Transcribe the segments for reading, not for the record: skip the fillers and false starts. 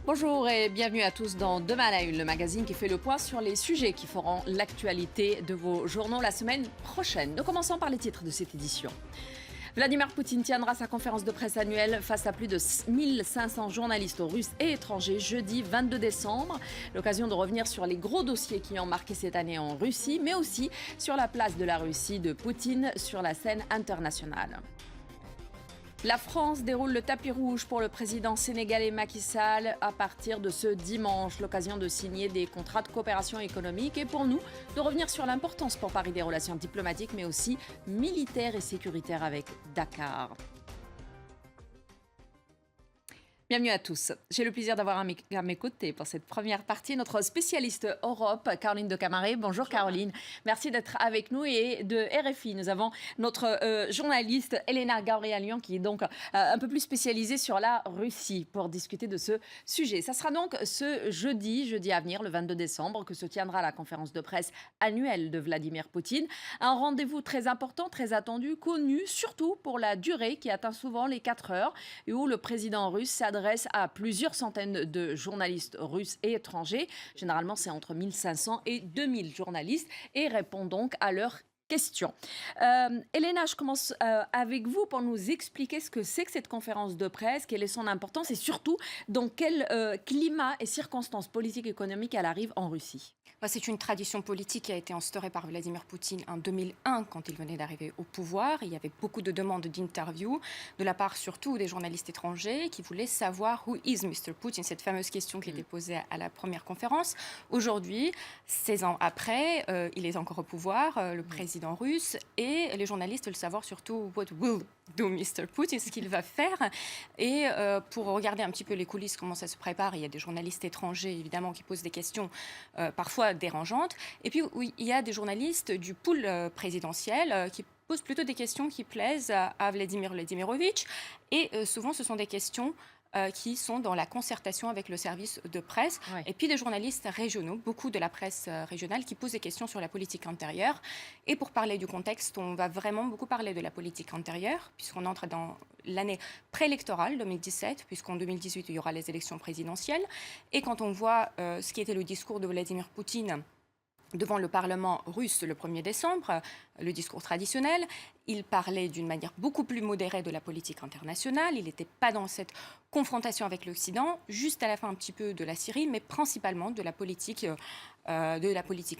Bonjour et bienvenue à tous dans Demain à la Une, le magazine qui fait le point sur les sujets qui feront l'actualité de vos journaux la semaine prochaine. Nous commençons par les titres de cette édition. Vladimir Poutine tiendra sa conférence de presse annuelle face à plus de 1500 journalistes russes et étrangers jeudi 22 décembre. L'occasion de revenir sur les gros dossiers qui ont marqué cette année en Russie, mais aussi sur la place de la Russie de Poutine sur la scène internationale. La France déroule le tapis rouge pour le président sénégalais Macky Sall à partir de ce dimanche. L'occasion de signer des contrats de coopération économique et pour nous de revenir sur l'importance pour Paris des relations diplomatiques mais aussi militaires et sécuritaires avec Dakar. Bienvenue à tous. J'ai le plaisir d'avoir à mes côtés pour cette première partie notre spécialiste Europe, Caroline de Camaret. Bonjour Caroline, merci d'être avec nous. Et de RFI, nous avons notre journaliste Elena Gabrielian qui est donc un peu plus spécialisée sur la Russie pour discuter de ce sujet. Ça sera donc ce jeudi à venir, le 22 décembre, que se tiendra la conférence de presse annuelle de Vladimir Poutine. Un rendez-vous très important, très attendu, connu surtout pour la durée qui atteint souvent les 4 heures et où le président russe s'adresse à plusieurs centaines de journalistes russes et étrangers. Généralement, c'est entre 1500 et 2000 journalistes et répond donc à leurs questions. Elena, je commence avec vous pour nous expliquer ce que c'est que cette conférence de presse, quelle est son importance et surtout dans quel climat et circonstances politiques et économiques elle arrive en Russie. C'est une tradition politique qui a été instaurée par Vladimir Poutine en 2001 quand il venait d'arriver au pouvoir. Il y avait beaucoup de demandes d'interviews de la part surtout des journalistes étrangers qui voulaient savoir « Who is Mr. Putin ?» cette fameuse question qui était posée à la première conférence. Aujourd'hui, 16 ans après, il est encore au pouvoir, le président russe, et les journalistes veulent savoir surtout « What will do Mr. Putin ?» ce qu'il va faire. Et pour regarder un petit peu les coulisses, comment ça se prépare, il y a des journalistes étrangers évidemment qui posent des questions parfois dérangeantes. Et puis oui, il y a des journalistes du pool présidentiel qui posent plutôt des questions qui plaisent à Vladimir Vladimirovitch. Et souvent, ce sont des questions qui sont dans la concertation avec le service de presse. Ouais. Et puis des journalistes régionaux, beaucoup de la presse régionale, qui posent des questions sur la politique intérieure. Et pour parler du contexte, on va vraiment beaucoup parler de la politique intérieure, puisqu'on entre dans l'année préélectorale 2017, puisqu'en 2018, il y aura les élections présidentielles. Et quand on voit ce qui était le discours de Vladimir Poutine devant le Parlement russe le 1er décembre, le discours traditionnel, il parlait d'une manière beaucoup plus modérée de la politique internationale. Il n'était pas dans cette confrontation avec l'Occident, juste à la fin un petit peu de la Syrie, mais principalement de la politique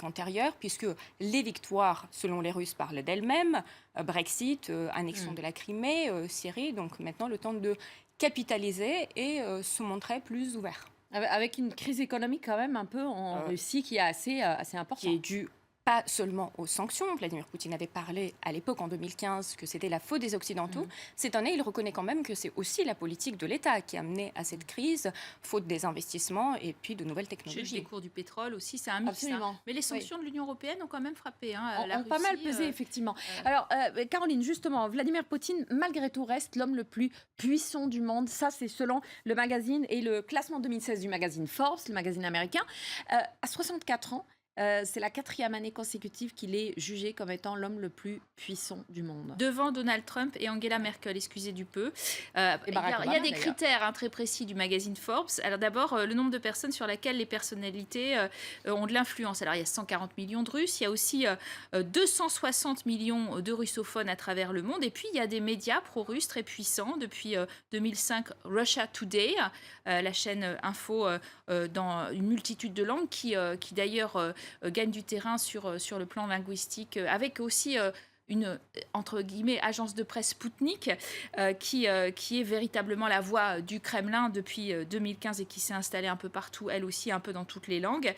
antérieure, puisque les victoires, selon les Russes, parlent d'elles-mêmes. Brexit, annexion de la Crimée, Syrie. Donc maintenant, le temps de capitaliser et se montrer plus ouvert. Avec une crise économique quand même un peu en Russie qui est assez importante. Qui est due pas seulement aux sanctions. Vladimir Poutine avait parlé à l'époque, en 2015, que c'était la faute des Occidentaux. Cette année, il reconnaît quand même que c'est aussi la politique de l'État qui a mené à cette crise, faute des investissements et puis de nouvelles technologies. Les cours du pétrole aussi, c'est un mix. Hein. Mais les sanctions de l'Union européenne ont quand même frappé. La ont Russie, pas mal pesé, effectivement. Alors, Caroline, justement, Vladimir Poutine, malgré tout, reste l'homme le plus puissant du monde. Ça, c'est selon le magazine et le classement 2016 du magazine Forbes, le magazine américain. À 64 ans, c'est la 4e année consécutive qu'il est jugé comme étant l'homme le plus puissant du monde. Devant Donald Trump et Angela Merkel, excusez du peu. Il y a des critères très précis du magazine Forbes. Alors d'abord, le nombre de personnes sur lesquelles les personnalités ont de l'influence. Alors il y a 140 millions de Russes, il y a aussi 260 millions de russophones à travers le monde. Et puis il y a des médias pro-russes très puissants. Depuis 2005, Russia Today, la chaîne info dans une multitude de langues qui d'ailleurs gagne du terrain sur le plan linguistique, avec aussi une, entre guillemets, agence de presse Sputnik qui est véritablement la voix du Kremlin depuis 2015 et qui s'est installée un peu partout, elle aussi un peu dans toutes les langues,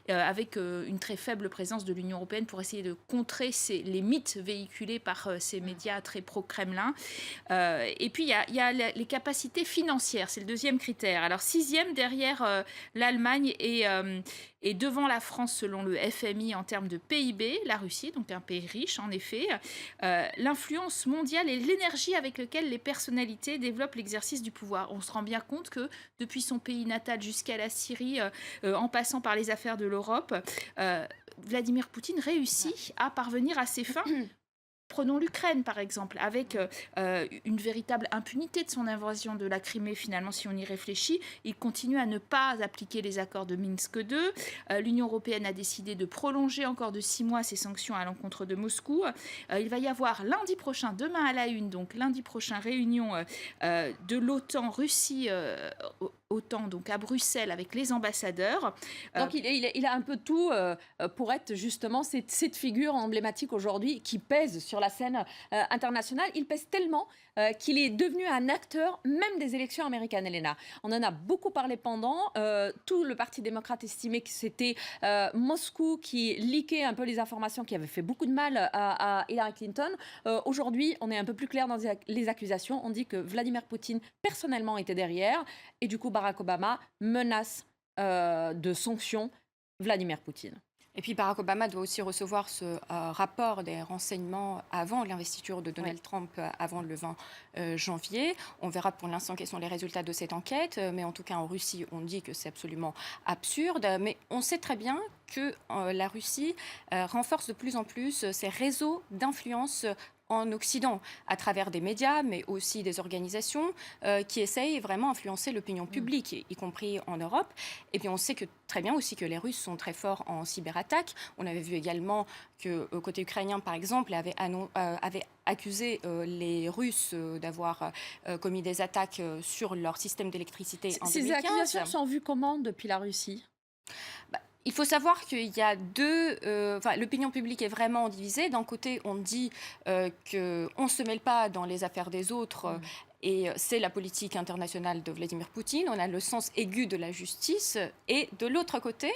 avec une très faible présence de l'Union européenne pour essayer de contrer les mythes véhiculés par ces médias très pro-Kremlin. Et puis il y a les capacités financières, c'est le deuxième critère. Alors 6e derrière l'Allemagne et devant la France selon le FMI en termes de PIB, la Russie, donc un pays riche en effet, l'influence mondiale et l'énergie avec laquelle les personnalités développent l'exercice du pouvoir. On se rend bien compte que depuis son pays natal jusqu'à la Syrie, en passant par les affaires de l'Europe, Vladimir Poutine réussit à parvenir à ses fins Prenons l'Ukraine, par exemple, avec une véritable impunité de son invasion de la Crimée, finalement, si on y réfléchit. Il continue à ne pas appliquer les accords de Minsk II. L'Union européenne a décidé de prolonger encore de 6 mois ses sanctions à l'encontre de Moscou. Il va y avoir lundi prochain, demain à la une, donc lundi prochain, réunion de l'OTAN, Russie, OTAN, donc à Bruxelles, avec les ambassadeurs. Donc il a un peu tout pour être justement cette figure emblématique aujourd'hui qui pèse sur la scène internationale. Il pèse tellement qu'il est devenu un acteur même des élections américaines, Elena. On en a beaucoup parlé pendant. Tout le Parti démocrate estimait que c'était Moscou qui leakait un peu les informations qui avaient fait beaucoup de mal à Hillary Clinton. Aujourd'hui, on est un peu plus clair dans les accusations. On dit que Vladimir Poutine personnellement était derrière et du coup Barack Obama menace de sanctions Vladimir Poutine. Et puis Barack Obama doit aussi recevoir ce rapport des renseignements avant l'investiture de Donald Trump, avant le 20 janvier. On verra pour l'instant quels sont les résultats de cette enquête. Mais en tout cas, en Russie, on dit que c'est absolument absurde. Mais on sait très bien que la Russie renforce de plus en plus ses réseaux d'influence en Occident, à travers des médias, mais aussi des organisations qui essayent vraiment d'influencer l'opinion publique, y compris en Europe. Et puis on sait que, très bien aussi que les Russes sont très forts en cyberattaque. On avait vu également que côté ukrainien, par exemple, avait accusé les Russes d'avoir commis des attaques sur leur système d'électricité en 2015. Ces accusations sont vues comment depuis la Russie ? Il faut savoir qu'il y a l'opinion publique est vraiment divisée. D'un côté, on dit qu'on ne se mêle pas dans les affaires des autres. Et c'est la politique internationale de Vladimir Poutine. On a le sens aigu de la justice. Et de l'autre côté,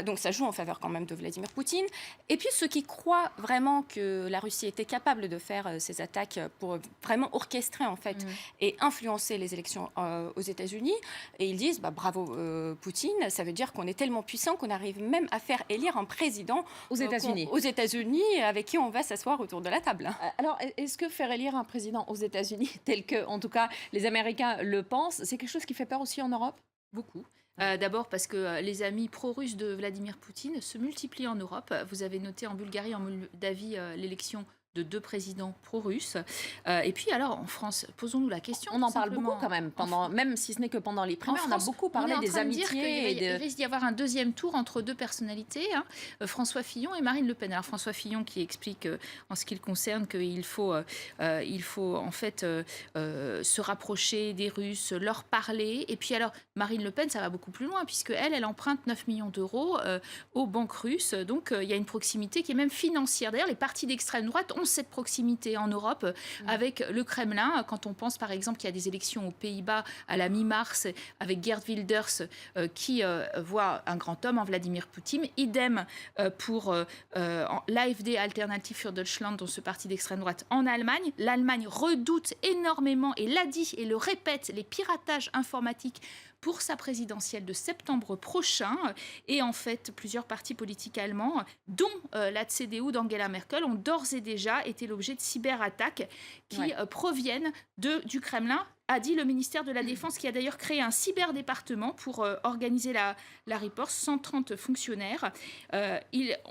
donc ça joue en faveur quand même de Vladimir Poutine. Et puis ceux qui croient vraiment que la Russie était capable de faire ces attaques pour vraiment orchestrer en fait et influencer les élections aux États-Unis. Et ils disent bravo Poutine, ça veut dire qu'on est tellement puissant qu'on arrive même à faire élire un président aux États-Unis. Aux États-Unis avec qui on va s'asseoir autour de la table. Alors est-ce que faire élire un président aux États-Unis tel que, en tout cas, les Américains le pensent, c'est quelque chose qui fait peur aussi en Europe ? Beaucoup. D'abord parce que les amis pro-russes de Vladimir Poutine se multiplient en Europe. Vous avez noté en Bulgarie, en Moldavie, l'élection de 2 présidents pro-russes. Et puis alors, en France, posons-nous la question. On en parle beaucoup quand même, même si ce n'est que pendant les primaires, on a beaucoup parlé des amitiés. Il risque d'y avoir un deuxième tour entre 2 personnalités, François Fillon et Marine Le Pen. Alors François Fillon qui explique, en ce qui le concerne, qu'il faut en fait se rapprocher des Russes, leur parler. Et puis alors, Marine Le Pen, ça va beaucoup plus loin, puisque elle emprunte 9 millions d'euros aux banques russes. Donc il y a une proximité qui est même financière. D'ailleurs, les partis d'extrême droite ont cette proximité en Europe avec le Kremlin. Quand on pense par exemple qu'il y a des élections aux Pays-Bas à la mi-mars avec Geert Wilders qui voit un grand homme en Vladimir Poutine. Idem pour l'AfD, Alternative für Deutschland, dont ce parti d'extrême droite en Allemagne. L'Allemagne redoute énormément, et l'a dit et le répète, les piratages informatiques pour sa présidentielle de septembre prochain. Et en fait, plusieurs partis politiques allemands, dont la CDU d'Angela Merkel, ont d'ores et déjà été l'objet de cyberattaques qui proviennent du Kremlin, a dit le ministère de la Défense, qui a d'ailleurs créé un cyberdépartement pour organiser la riposte, 130 fonctionnaires.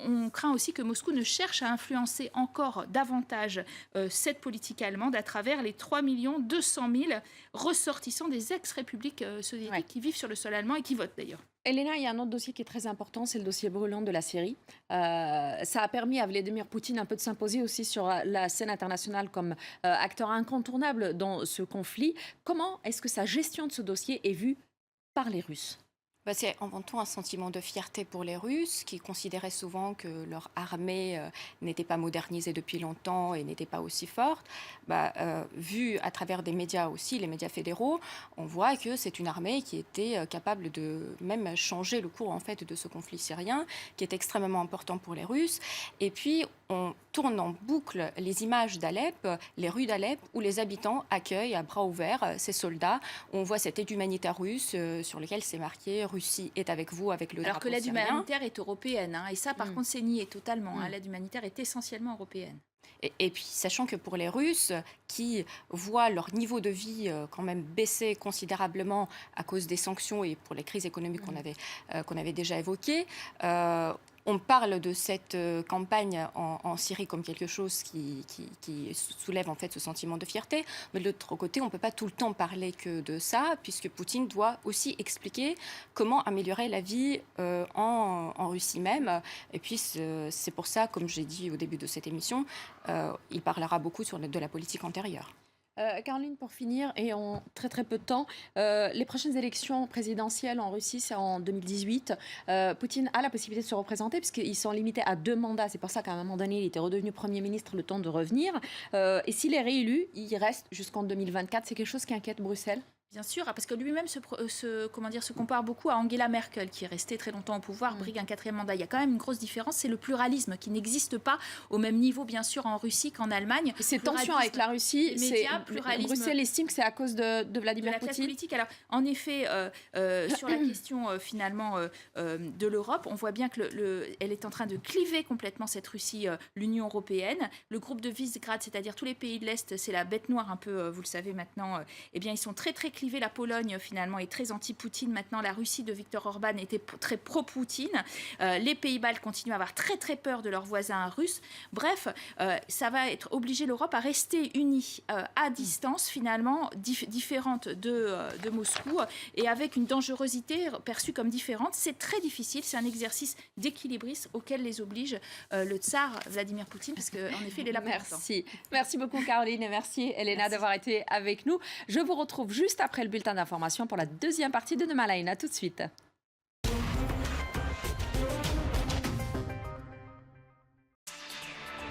On craint aussi que Moscou ne cherche à influencer encore davantage cette politique allemande à travers les 3 200 000 ressortissants des ex-républiques soviétiques qui vivent sur le sol allemand et qui votent d'ailleurs. Elena, il y a un autre dossier qui est très important, c'est le dossier brûlant de la Syrie. Ça a permis à Vladimir Poutine un peu de s'imposer aussi sur la scène internationale comme acteur incontournable dans ce conflit. Comment est-ce que sa gestion de ce dossier est vue par les Russes ? C'est avant tout un sentiment de fierté pour les Russes, qui considéraient souvent que leur armée n'était pas modernisée depuis longtemps et n'était pas aussi forte. Vu à travers des médias aussi, les médias fédéraux, on voit que c'est une armée qui était capable de même changer le cours en fait de ce conflit syrien, qui est extrêmement important pour les Russes. Et puis on tourne en boucle les images d'Alep, les rues d'Alep, où les habitants accueillent à bras ouverts ces soldats. On voit cette aide humanitaire russe sur lequel c'est marqué « Russie est avec vous » avec le drapeau syrien. Alors que l'aide humanitaire est européenne, et ça par contre c'est nié totalement. L'aide humanitaire est essentiellement européenne. Et puis, sachant que pour les Russes, qui voient leur niveau de vie quand même baisser considérablement à cause des sanctions et pour les crises économiques qu'on avait déjà évoquées, On parle de cette campagne en Syrie comme quelque chose qui soulève en fait ce sentiment de fierté. Mais de l'autre côté, on ne peut pas tout le temps parler que de ça, puisque Poutine doit aussi expliquer comment améliorer la vie en Russie même. Et puis c'est pour ça, comme j'ai dit au début de cette émission, il parlera beaucoup de la politique antérieure. Caroline, pour finir, et en très très peu de temps, les prochaines élections présidentielles en Russie, c'est en 2018. Poutine a la possibilité de se représenter puisqu'ils sont limités à 2 mandats. C'est pour ça qu'à un moment donné, il était redevenu Premier ministre le temps de revenir. Et s'il est réélu, il reste jusqu'en 2024. C'est quelque chose qui inquiète Bruxelles? Bien sûr, parce que lui-même se compare beaucoup à Angela Merkel, qui est restée très longtemps au pouvoir, brigue un 4e mandat. Il y a quand même une grosse différence, c'est le pluralisme qui n'existe pas au même niveau, bien sûr, en Russie qu'en Allemagne. Ces tensions avec la Russie, Bruxelles estime que c'est à cause de Vladimir Poutine. Politique. Alors, en effet, sur la question finalement de l'Europe, on voit bien que elle est en train de cliver complètement cette Russie, l'Union européenne. Le groupe de Visegrad, c'est-à-dire tous les pays de l'Est, c'est la bête noire un peu, vous le savez maintenant. Eh bien, ils sont très très clivé. La Pologne, finalement, est très anti-Poutine. Maintenant, la Russie de Viktor Orban était très pro-Poutine. Les Pays-Baltes continuent à avoir très, très peur de leurs voisins russes. Bref, ça va être obligé l'Europe à rester unie à distance, finalement, différente de Moscou et avec une dangerosité perçue comme différente. C'est très difficile. C'est un exercice d'équilibrisme auquel les oblige le tsar Vladimir Poutine, parce qu'en effet, il est là pour longtemps. Merci beaucoup, Caroline, et merci, Elena, d'avoir été avec nous. Je vous retrouve juste après le bulletin d'information pour la deuxième partie de Demain Line. À tout de suite.